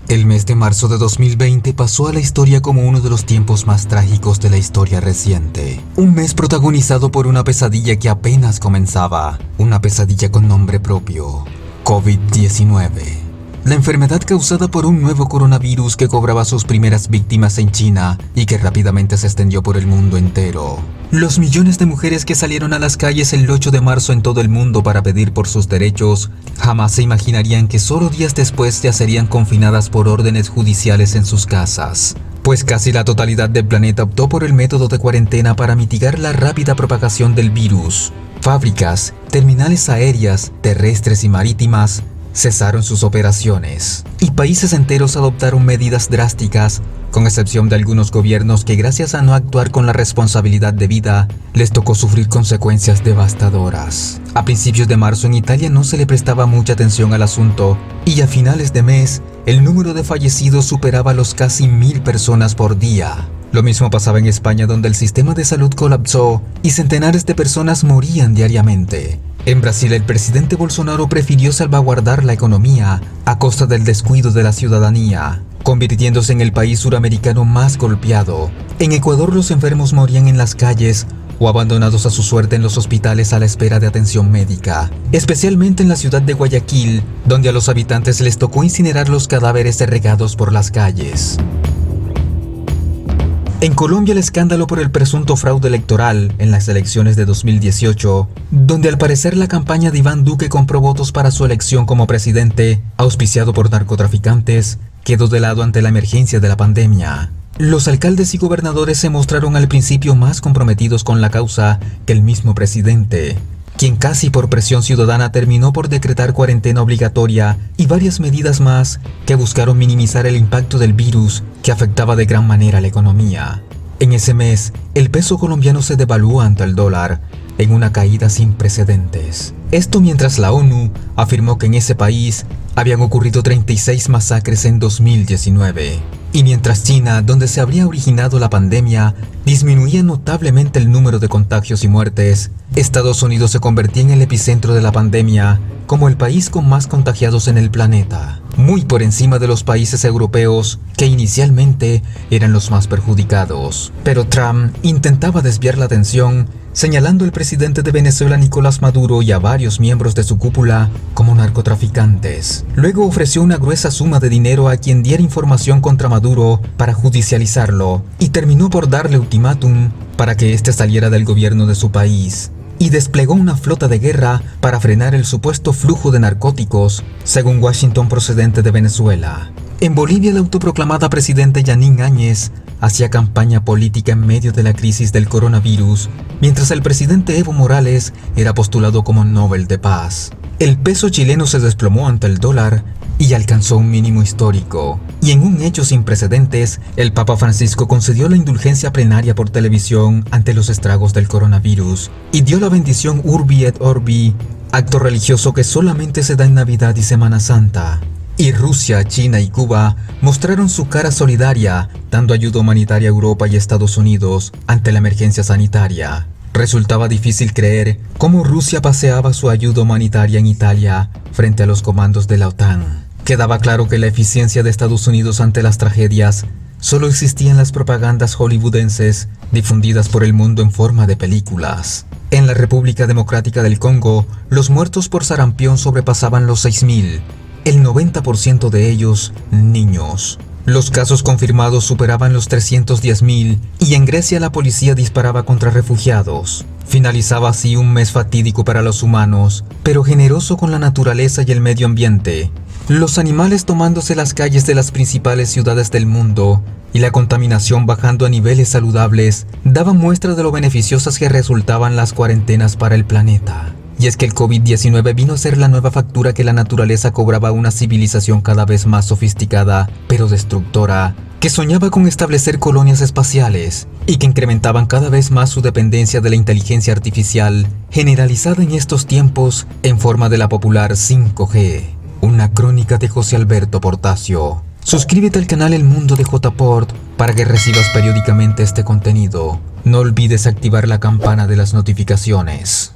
El mes de marzo de 2020 pasó a la historia como uno de los tiempos más trágicos de la historia reciente. Un mes protagonizado por una pesadilla que apenas comenzaba, una pesadilla con nombre propio, COVID-19. La enfermedad causada por un nuevo coronavirus que cobraba sus primeras víctimas en China y que rápidamente se extendió por el mundo entero. Los millones de mujeres que salieron a las calles el 8 de marzo en todo el mundo para pedir por sus derechos, jamás se imaginarían que solo días después ya serían confinadas por órdenes judiciales en sus casas. Pues casi la totalidad del planeta optó por el método de cuarentena para mitigar la rápida propagación del virus. Fábricas, terminales aéreas, terrestres y marítimas cesaron sus operaciones, y países enteros adoptaron medidas drásticas, con excepción de algunos gobiernos que gracias a no actuar con la responsabilidad debida, les tocó sufrir consecuencias devastadoras. A principios de marzo en Italia no se le prestaba mucha atención al asunto, y a finales de mes, el número de fallecidos superaba los casi 1000 personas por día. Lo mismo pasaba en España, donde el sistema de salud colapsó y centenares de personas morían diariamente. En Brasil, el presidente Bolsonaro prefirió salvaguardar la economía a costa del descuido de la ciudadanía, convirtiéndose en el país suramericano más golpeado. En Ecuador, los enfermos morían en las calles o abandonados a su suerte en los hospitales a la espera de atención médica, especialmente en la ciudad de Guayaquil, donde a los habitantes les tocó incinerar los cadáveres regados por las calles. En Colombia, el escándalo por el presunto fraude electoral en las elecciones de 2018, donde al parecer la campaña de Iván Duque compró votos para su elección como presidente, auspiciado por narcotraficantes, quedó de lado ante la emergencia de la pandemia. Los alcaldes y gobernadores se mostraron al principio más comprometidos con la causa que el mismo presidente, quien casi por presión ciudadana terminó por decretar cuarentena obligatoria y varias medidas más que buscaron minimizar el impacto del virus que afectaba de gran manera a la economía. En ese mes, el peso colombiano se devaluó ante el dólar, en una caída sin precedentes. Esto mientras la ONU afirmó que en ese país habían ocurrido 36 masacres en 2019. Y mientras China, donde se habría originado la pandemia, disminuía notablemente el número de contagios y muertes, Estados Unidos se convertía en el epicentro de la pandemia, como el país con más contagiados en el planeta, muy por encima de los países europeos, que inicialmente eran los más perjudicados. Pero Trump intentaba desviar la atención, señalando al presidente de Venezuela Nicolás Maduro y a varios miembros de su cúpula como narcotraficantes. Luego ofreció una gruesa suma de dinero a quien diera información contra Maduro para judicializarlo, y terminó por darle ultimátum para que éste saliera del gobierno de su país, y desplegó una flota de guerra para frenar el supuesto flujo de narcóticos, según Washington procedente de Venezuela. En Bolivia, la autoproclamada presidenta Yanín Áñez hacía campaña política en medio de la crisis del coronavirus, mientras el presidente Evo Morales era postulado como Nobel de Paz. El peso chileno se desplomó ante el dólar y alcanzó un mínimo histórico. Y en un hecho sin precedentes, el Papa Francisco concedió la indulgencia plenaria por televisión ante los estragos del coronavirus y dio la bendición Urbi et Orbi, acto religioso que solamente se da en Navidad y Semana Santa. Y Rusia, China y Cuba mostraron su cara solidaria, dando ayuda humanitaria a Europa y Estados Unidos ante la emergencia sanitaria. Resultaba difícil creer cómo Rusia paseaba su ayuda humanitaria en Italia frente a los comandos de la OTAN. Quedaba claro que la eficiencia de Estados Unidos ante las tragedias solo existía en las propagandas hollywoodenses difundidas por el mundo en forma de películas. En la República Democrática del Congo, los muertos por sarampión sobrepasaban los 6000. El 90% de ellos, niños. Los casos confirmados superaban los 310.000 y en Grecia la policía disparaba contra refugiados. Finalizaba así un mes fatídico para los humanos, pero generoso con la naturaleza y el medio ambiente. Los animales tomándose las calles de las principales ciudades del mundo y la contaminación bajando a niveles saludables daban muestra de lo beneficiosas que resultaban las cuarentenas para el planeta. Y es que el COVID-19 vino a ser la nueva factura que la naturaleza cobraba a una civilización cada vez más sofisticada, pero destructora, que soñaba con establecer colonias espaciales y que incrementaban cada vez más su dependencia de la inteligencia artificial, generalizada en estos tiempos en forma de la popular 5G. Una crónica de José Alberto Portacio. Suscríbete al canal El Mundo de JPort para que recibas periódicamente este contenido. No olvides activar la campana de las notificaciones.